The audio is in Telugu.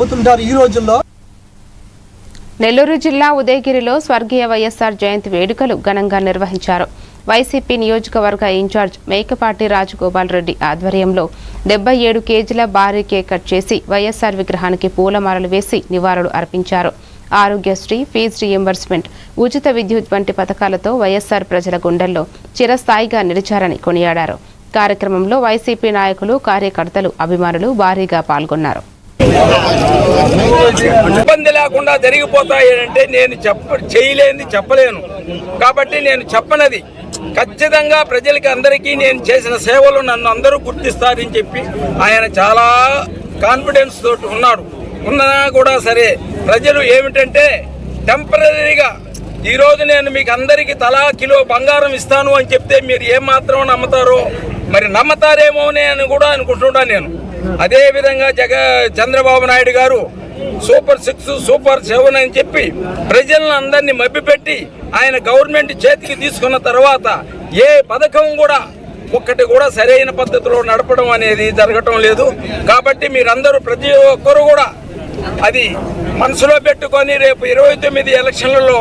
అవుతుంటారు ఈ రోజుల్లో. నెల్లూరు జిల్లా ఉదయగిరిలో స్వర్గీయ వైఎస్ఆర్ జయంతి వేడుకలు ఘనంగా నిర్వహించారు. వైసీపీ నియోజకవర్గ ఇన్ఛార్జ్ మేకపాటి రాజగోపాల్ రెడ్డి ఆధ్వర్యంలో 77 కేజీల భారీ కేక్ కట్ చేసి వైఎస్ఆర్ విగ్రహానికి పూలమాలలు వేసి నివాళులు అర్పించారు. ఆరోగ్యశ్రీ, ఫీజు రీయింబర్స్మెంట్, ఉచిత విద్యుత్ వంటి పథకాలతో వైఎస్ఆర్ ప్రజల గుండెల్లో చిరస్థాయిగా నిలిచారని కొనియాడారు. కార్యక్రమంలో వైసీపీ నాయకులు, కార్యకర్తలు, అభిమానులు భారీగా పాల్గొన్నారు. ఇబ్బంది లేకుండా జరిగిపోతాయి అంటే నేను చేయలేని చెప్పలేను కాబట్టి నేను చెప్పనది ఖచ్చితంగా ప్రజలకి అందరికీ నేను చేసిన సేవలు నన్ను అందరూ గుర్తిస్తారని చెప్పి ఆయన చాలా కాన్ఫిడెన్స్ తోటి ఉన్నాడు. ఉన్నా కూడా సరే ప్రజలు ఏమిటంటే టెంపరీగా ఈరోజు నేను మీకు అందరికీ తలా కిలో బంగారం ఇస్తాను అని చెప్తే మీరు ఏమాత్రం నమ్ముతారో మరి నమ్మతారేమో అని కూడా అనుకుంటున్నాను నేను. అదేవిధంగా చంద్రబాబు నాయుడు గారు సూపర్ 6, సూపర్ 7 అని చెప్పి ప్రజలను అందరినీ మభ్యపెట్టి ఆయన గవర్నమెంట్ చేతికి తీసుకున్న తర్వాత ఏ పథకం కూడా ఒక్కటి కూడా సరైన పద్ధతిలో నడపడం అనేది జరగటం లేదు. కాబట్టి మీరందరూ ప్రతి ఒక్కరు కూడా అది మనసులో పెట్టుకొని రేపు 29 ఎలక్షన్లలో